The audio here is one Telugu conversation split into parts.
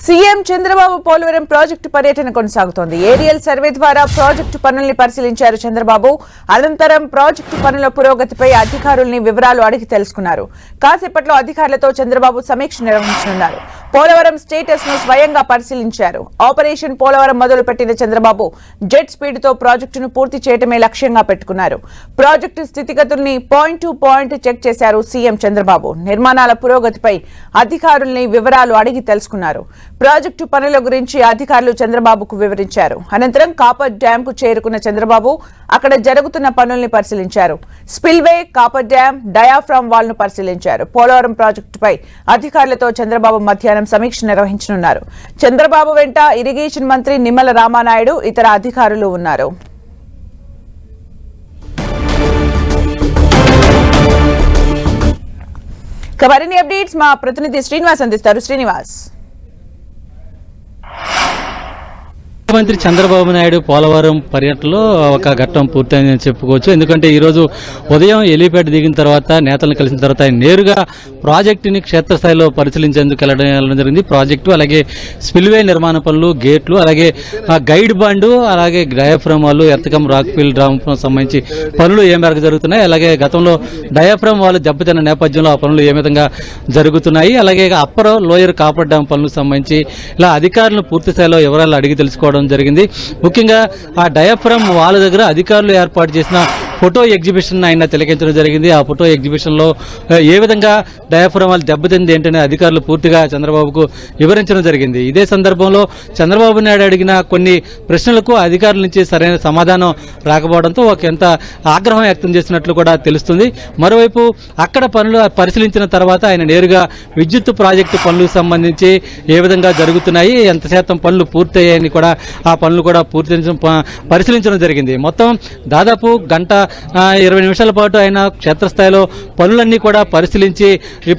సీఎం చంద్రబాబు పోలవరం ప్రాజెక్టు పర్యటన కొనసాగుతోంది. ఏరియల్ సర్వే ద్వారా ప్రాజెక్టు పనుల్ని పరిశీలించారు చంద్రబాబు. అనంతరం ప్రాజెక్టు పనుల పురోగతిపై అధికారుల్ని వివరాలు అడిగి తెలుసుకున్నారు. కాసేపట్లో అధికారులతో చంద్రబాబు సమీక్ష నిర్వహించనున్నారు. పోలవరం స్టేటస్ ను స్వయంగా పరిశీలించారు. ఆపరేషన్ పోలవరం మొదలుపెట్టిన చంద్రబాబు జెట్ స్పీడ్ తో ప్రాజెక్టును పూర్తి చేయడమే లక్ష్యంగా పెట్టుకున్నారు. ప్రాజెక్టు స్థితిగతుల్ని పాయింట్ టు పాయింట్ చెక్ చేశారు సీఎం చంద్రబాబు. నిర్మాణాల పురోగతిపై అధికారుల్ని వివరాలు అడిగి తెలుసుకున్నారు. ప్రాజెక్టు పనుల గురించి అధికారులు చంద్రబాబుకు వివరించారు. అనంతరం కాపర్ డ్యాం కు చేరుకున్న చంద్రబాబు అక్కడ జరుగుతున్న పనుల్ని పరిశీలించారు. Spillway, copper dam, diaphragm wall ను పరిశీలించారు. పోలవరం ప్రాజెక్టుపై అధికారులతో చంద్రబాబు మధ్యాహ్నం సమీక్ష నిర్వహించనున్నారు. చంద్రబాబు వెంట ఇరిగేషన్ మంత్రి నిమ్మల రామానాయుడు, ఇతర అధికారులు ఉన్నారు. మరిన్ని అప్డేట్స్ మా ప్రతినిధి శ్రీనివాస్ అందిస్తారు. శ్రీనివాస్, ముఖ్యమంత్రి చంద్రబాబు నాయుడు పోలవరం పర్యటనలో ఒక ఘట్టం పూర్తయిందని చెప్పుకోవచ్చు. ఎందుకంటే ఈరోజు ఉదయం ఎలిపేట దిగిన తర్వాత నేతలను కలిసిన తర్వాత ఆయన నేరుగా ప్రాజెక్టుని క్షేత్రస్థాయిలో పరిశీలించేందుకు వెళ్ళడం జరిగింది. ప్రాజెక్టు, అలాగే స్పిల్వే నిర్మాణ పనులు, గేట్లు, అలాగే గైడ్ బండు, అలాగే డయాఫ్రామ్ వాళ్ళు, ఎర్తకం రాక్ఫిల్ డ్రామ్ సంబంధించి పనులు ఏ మేరకు జరుగుతున్నాయి, అలాగే గతంలో డయాఫ్రామ్ వాళ్ళు దెబ్బతిన్న నేపథ్యంలో ఆ పనులు ఏ విధంగా జరుగుతున్నాయి, అలాగే అప్పర్ లోయర్ కాపర్ డ్యామ్ పనులకు సంబంధించి ఇలా అధికారులను పూర్తి స్థాయిలో వివరాలు అడిగి తెలుసుకోవడం జరిగింది. ముఖ్యంగా ఆ డయాఫ్రామ్ వాళ్ళ దగ్గర అధికారులు ఏర్పాటు చేసిన ఫోటో ఎగ్జిబిషన్ ఆయన తిలకించడం జరిగింది. ఆ ఫోటో ఎగ్జిబిషన్ లో ఏ విధంగా డయాఫ్రామ్ వాళ్ళు దెబ్బతింది ఏంటనే అధికారులు పూర్తిగా చంద్రబాబుకు వివరించడం జరిగింది. ఇదే సందర్భంలో చంద్రబాబు నాయుడు అడిగిన కొన్ని ప్రశ్నలకు అధికారుల నుంచి సరైన సమాధానం రాకపోవడంతో ఎంత ఆగ్రహం వ్యక్తం చేసినట్లు కూడా తెలుస్తుంది. మరోవైపు అక్కడ పనులు పరిశీలించిన తర్వాత ఆయన నేరుగా విద్యుత్ ప్రాజెక్టు పనులకు సంబంధించి ఏ విధంగా జరుగుతున్నాయి, ఎంత శాతం పనులు పూర్తయ్యాయని కూడా ఆ పనులు కూడా పరిశీలించడం జరిగింది. మొత్తం దాదాపు గంట 20 నిమిషాల పాటు ఆయన క్షేత్రస్థాయిలో పనులన్నీ కూడా పరిశీలించి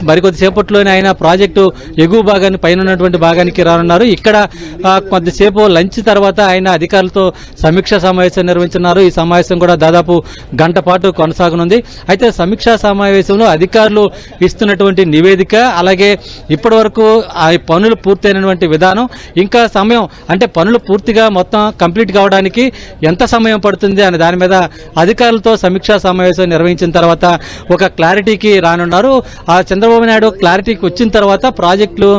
మరికొద్ది సేపట్లోనే ఆయన ప్రాజెక్టు ఎగువ భాగాన్ని పైన ఉన్నటువంటి భాగానికి రానున్నారు. ఇక్కడ కొద్దిసేపు లంచ్ తర్వాత ఆయన అధికారులతో సమీక్షా సమావేశం నిర్వహించున్నారు. ఈ సమావేశం కూడా దాదాపు గంట పాటు కొనసాగనుంది. అయితే సమీక్షా సమావేశంలో అధికారులు ఇస్తున్నటువంటి నివేదిక, అలాగే ఇప్పటి వరకు ఆ పనులు పూర్తయినటువంటి విధానం, ఇంకా సమయం అంటే పనులు పూర్తిగా మొత్తం కంప్లీట్ కావడానికి ఎంత సమయం పడుతుంది అనే దాని మీద అధికారులతో సమీక్షా సమావేశం నిర్వహించిన తర్వాత ఒక క్లారిటీకి రానున్నారు. ఆ చంద్రబాబు నాయుడు క్లారిటీకి వచ్చిన తర్వాత ప్రాజెక్టులు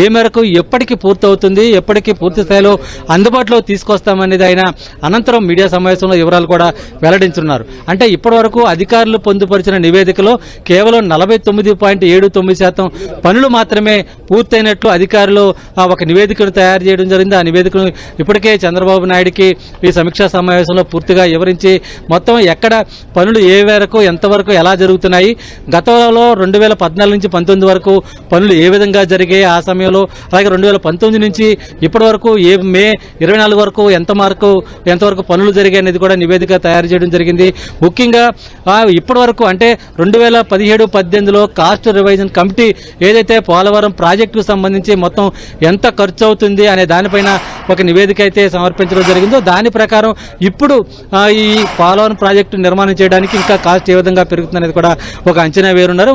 ఏ మేరకు ఎప్పటికీ పూర్తవుతుంది, ఎప్పటికీ పూర్తి స్థాయిలో అందుబాటులో తీసుకొస్తామనేది ఆయన అనంతరం మీడియా సమావేశంలో వివరాలు కూడా వెల్లడించున్నారు. అంటే ఇప్పటి వరకు అధికారులు పొందుపరిచిన నివేదికలో కేవలం 49.79% పనులు మాత్రమే పూర్తయినట్లు అధికారులు ఒక నివేదికను తయారు చేయడం జరిగింది. ఆ నివేదికను ఇప్పటికే చంద్రబాబు నాయుడికి ఈ సమీక్షా సమావేశంలో పూర్తిగా వివరించి మొత్తం ఎక్కడ పనులు ఏ మేరకు ఎంతవరకు ఎలా జరుగుతున్నాయి, గతంలో 2014 నుంచి 19 వరకు పనులు ఏ విధంగా జరిగాయి, ఆ సమయంలో అలాగే 2019 నుంచి ఇప్పటి వరకు మే 24 వరకు ఎంతవరకు పనులు జరిగాయి అనేది కూడా నివేదిక తయారు చేయడం జరిగింది. ముఖ్యంగా ఇప్పటి వరకు అంటే 2017-18లో కాస్ట్ రివైజన్ కమిటీ ఏదైతే పోలవరం ప్రాజెక్టుకు సంబంధించి మొత్తం ఎంత ఖర్చు అవుతుంది అనే దానిపైన ఒక నివేదిక అయితే సమర్పించడం జరిగిందో దాని ప్రకారం ఇప్పుడు ఈ పోలవరం ప్రాజెక్టు నిర్మాణం చేయడానికి ఇంకా కాస్ట్ ఏ విధంగా పెరుగుతుంది అనేది కూడా ఒక అంచనా వేరున్నారు.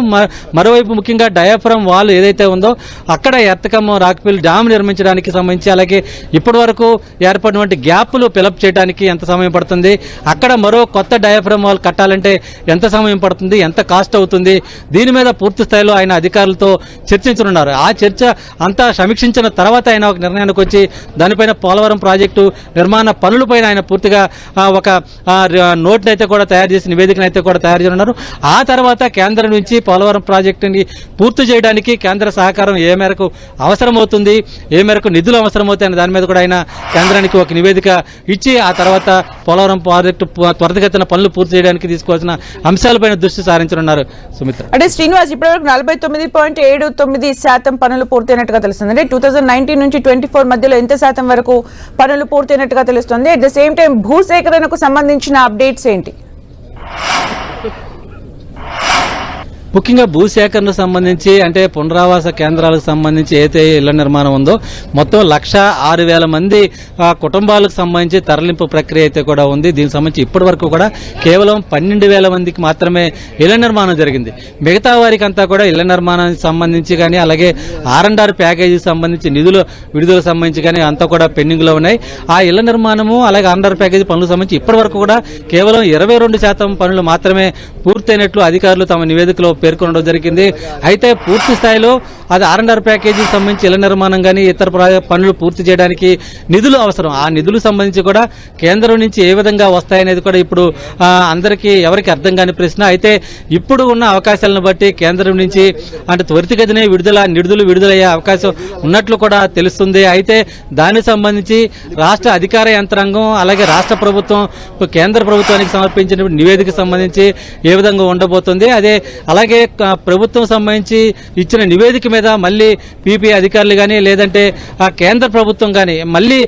మరోవైపు ముఖ్యంగా డయాఫ్రామ్ వాల్ ఏదైతే ఉందో అక్కడ ఎర్తకమ్ రాక్ఫిల్ డ్యామ్ నిర్మించడానికి సంబంధించి, అలాగే ఇప్పటి వరకు ఏర్పడినటువంటి గ్యాప్లు ఫిలప్ చేయడానికి ఎంత సమయం పడుతుంది, అక్కడ మరో కొత్త డయాఫ్రామ్ వాల్ కట్టాలంటే ఎంత సమయం పడుతుంది, ఎంత కాస్ట్ అవుతుంది, దీని మీద పూర్తి స్థాయిలో ఆయన అధికారులతో చర్చించనున్నారు. ఆ చర్చ అంతా సమీక్షించిన తర్వాత ఆయన ఒక నిర్ణయానికి వచ్చి దానిపైన పోలవరం ప్రాజెక్టు నిర్మాణ పనులపైన ఆయన పూర్తిగా ఒక నోట్ని అయితే కూడా తయారు చేసి నివేదికను అయితే కూడా తయారు చేయనున్నారు. ఆ తర్వాత కేంద్రం నుంచి పోలవరం ప్రాజెక్టుని పూర్తి చేయడానికి కేంద్ర సహకారం ఏ మేరకు అవసరమవుతుంది, ఏ మేరకు నిధులు అవసరమవుతాయి అనే దాని మీద కూడా ఆయన కేంద్రానికి ఒక నివేదిక ఇచ్చి ఆ తర్వాత పోలవరం ప్రాజెక్టు త్వరితగతిన పనులు పూర్తి చేయడానికి తీసుకోవాల్సిన అంశాలపైన దృష్టి సారించనున్నారు. సుమిత్ర, అంటే శ్రీనివాస్, ఇప్పటివరకు 49.79% పనులు పూర్తయినట్టుగా తెలుస్తుంది. అంటే 2019 నుంచి 24 మధ్యలో ఎంత శాతం వరకు పనులు పూర్తయినట్టుగా తెలుస్తుంది? అట్ ద సేమ్ టైం భూసేకరణకు సంబంధించిన అప్డేట్స్ ఏంటి? ముఖ్యంగా భూసేకరణకు సంబంధించి అంటే పునరావాస కేంద్రాలకు సంబంధించి ఏదైతే ఇళ్ల నిర్మాణం ఉందో మొత్తం 1,06,000 మంది కుటుంబాలకు సంబంధించి తరలింపు ప్రక్రియ అయితే కూడా ఉంది. దీనికి సంబంధించి ఇప్పటి వరకు కూడా కేవలం 12,000 మందికి మాత్రమే ఇళ్ల నిర్మాణం జరిగింది. మిగతా వారికి అంతా కూడా ఇళ్ల నిర్మాణానికి సంబంధించి కానీ అలాగే R&R ప్యాకేజీకి సంబంధించి నిధులు విడుదలకు సంబంధించి కానీ అంతా కూడా పెండింగ్ లో ఉన్నాయి. ఆ ఇళ్ల నిర్మాణము అలాగే R&R ప్యాకేజీ పనులకు సంబంధించి ఇప్పటి వరకు కూడా కేవలం 22% పనులు మాత్రమే పూర్తయినట్లు అధికారులు తమ నివేదికలో పేర్కొనడం జరిగింది. అయితే పూర్తి స్థాయిలో అది R&R ప్యాకేజీకి సంబంధించి ఇళ్ల నిర్మాణం కానీ ఇతర పనులు పూర్తి చేయడానికి నిధులు అవసరం. ఆ నిధులు సంబంధించి కూడా కేంద్రం నుంచి ఏ విధంగా వస్తాయనేది కూడా ఇప్పుడు అందరికీ ఎవరికి అర్థం కాని ప్రశ్న. అయితే ఇప్పుడు ఉన్న అవకాశాలను బట్టి కేంద్రం నుంచి అంటే త్వరితగతినే నిధులు విడుదలయ్యే అవకాశం ఉన్నట్లు కూడా తెలుస్తుంది. అయితే దానికి సంబంధించి రాష్ట్ర అధికార యంత్రాంగం అలాగే రాష్ట్ర ప్రభుత్వం కేంద్ర ప్రభుత్వానికి సమర్పించిన నివేదిక సంబంధించి ఏ విధంగా ఉండబోతుంది, అలాగే ప్రభుత్వం సంబంధించి ఇచ్చిన నివేదిక మీద మళ్ళీ పీపీ అధికారులు కానీ లేదంటే కేంద్ర ప్రభుత్వం కానీ మళ్ళీ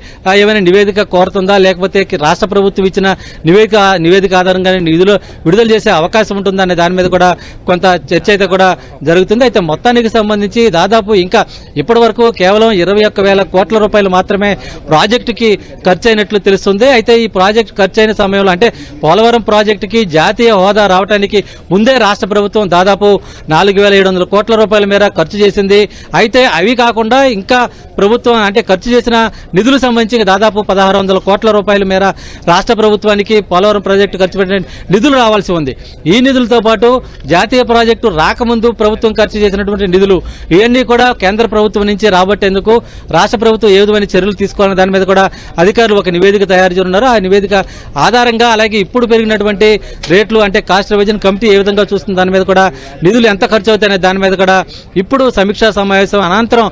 ఏమైనా నివేదిక కోరుతుందా, లేకపోతే రాష్ట్ర ప్రభుత్వం ఇచ్చిన నివేదిక ఆధారంగానే నిధులు విడుదల చేసే అవకాశం ఉంటుందా అనే దాని మీద కూడా కొంత చర్చ అయితే కూడా జరుగుతుంది. అయితే మొత్తానికి సంబంధించి దాదాపు ఇంకా ఇప్పటి వరకు కేవలం 21,000 కోట్ల రూపాయలు మాత్రమే ప్రాజెక్టుకి ఖర్చు అయినట్లు తెలుస్తుంది. అయితే ఈ ప్రాజెక్టు ఖర్చు అయిన సమయంలో అంటే పోలవరం ప్రాజెక్టుకి జాతీయ హోదా రావడానికి ముందే రాష్ట్ర ప్రభుత్వం దాదాపు 4,700 కోట్ల రూపాయల మేర ఖర్చు చేసింది. అయితే అవి కాకుండా ఇంకా ప్రభుత్వం అంటే ఖర్చు చేసిన నిధులకు సంబంధించి దాదాపు 1,600 కోట్ల రూపాయల మేర రాష్ట్ర ప్రభుత్వానికి పోలవరం ప్రాజెక్టు ఖర్చు పెట్టిన నిధులు రావాల్సి ఉంది. ఈ నిధులతో పాటు జాతీయ ప్రాజెక్టు రాకముందు ప్రభుత్వం ఖర్చు చేసినటువంటి నిధులు ఇవన్నీ కూడా కేంద్ర ప్రభుత్వం నుంచి రాబట్టేందుకు రాష్ట్ర ప్రభుత్వం ఏ విధమైన చర్యలు తీసుకోవాలనే దాని మీద కూడా అధికారులు ఒక నివేదిక తయారు చేస్తున్నారు. ఆ నివేదిక ఆధారంగా అలాగే ఇప్పుడు పెరిగినటువంటి రేట్లు అంటే కాస్ట్ రివిజన్ కమిటీ ఏ విధంగా చూస్తుంది దాని మీద కూడా నిధులు ఎంత ఖర్చు అవుతాయనే దాని మీద కూడా ఇప్పుడు సమీక్షా సమావేశం అనంతరం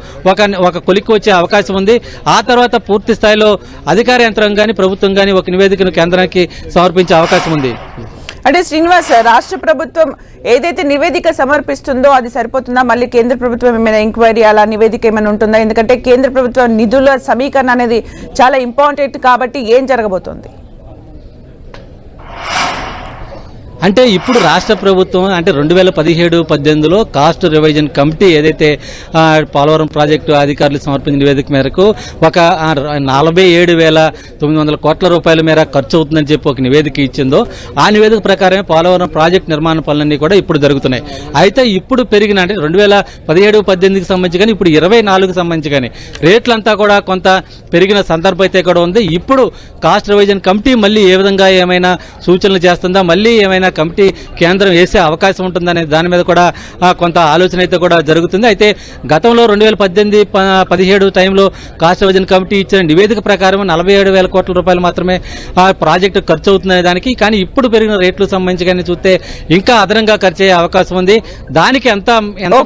ఒక కొలిక్కి వచ్చే అవకాశం ఉంది. ఆ తర్వాత పూర్తి స్థాయిలో అధికార యంత్రం కానీ ప్రభుత్వం కానీ ఒక నివేదికను కేంద్రానికి సమర్పించే అవకాశం ఉంది. అంటే శ్రీనివాస్, రాష్ట్ర ప్రభుత్వం ఏదైతే నివేదిక సమర్పిస్తుందో అది సరిపోతుందా? మళ్ళీ కేంద్ర ప్రభుత్వం ఏమైనా ఎంక్వైరీ అలా నివేదిక ఏమైనా ఉంటుందా? ఎందుకంటే కేంద్ర ప్రభుత్వం నిధుల సమీకరణ అనేది చాలా ఇంపార్టెంట్ కాబట్టి ఏం జరగబోతోంది? అంటే ఇప్పుడు రాష్ట్ర ప్రభుత్వం అంటే 2017-18లో కాస్ట్ రివిజన్ కమిటీ ఏదైతే పోలవరం ప్రాజెక్టు అధికారులు సమర్పించిన నివేదిక మేరకు ఒక 47,900 కోట్ల రూపాయల మేర ఖర్చు అవుతుందని చెప్పి ఒక నివేదిక ఇచ్చిందో ఆ నివేదిక ప్రకారమే పోలవరం ప్రాజెక్టు నిర్మాణ పనులన్నీ కూడా ఇప్పుడు జరుగుతున్నాయి. అయితే ఇప్పుడు పెరిగిన అంటే 2017-18కి సంబంధించి కానీ ఇప్పుడు 24కి సంబంధించి కానీ రేట్లంతా కూడా కొంత పెరిగిన సందర్భం అయితే కూడా ఉంది. ఇప్పుడు కాస్ట్ రివిజన్ కమిటీ మళ్ళీ ఏ విధంగా ఏమైనా సూచనలు చేస్తుందా, మళ్ళీ ఏమైనా కమిటీ కేంద్రం వేసే అవకాశం ఉంటుందనే దాని మీద కూడా కొంత ఆలోచన అయితే కూడా జరుగుతుంది. అయితే గతంలో 2018-17 టైంలో కాస్ట్ రివిజన్ కమిటీ ఇచ్చిన నివేదిక ప్రకారం 47,000 కోట్ల రూపాయలు మాత్రమే ఆ ప్రాజెక్టు ఖర్చు అవుతుందనే దానికి, కానీ ఇప్పుడు పెరిగిన రేట్లు సంబంధించి కానీ చూస్తే ఇంకా అదనంగా ఖర్చు అయ్యే అవకాశం ఉంది. దానికి ఎంత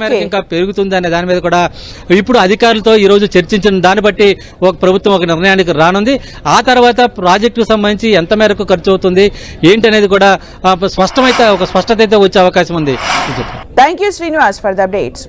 మేరకు ఇంకా పెరుగుతుంది అనే దాని మీద కూడా ఇప్పుడు అధికారులతో ఈ రోజు చర్చించిన దాన్ని బట్టి ప్రభుత్వం ఒక నిర్ణయానికి రానుంది. ఆ తర్వాత ప్రాజెక్టుకు సంబంధించి ఎంత మేరకు ఖర్చు అవుతుంది ఏంటనేది కూడా ఒక స్పష్టత అయితే వచ్చే అవకాశం ఉంది. Thank you Srinivas for the updates.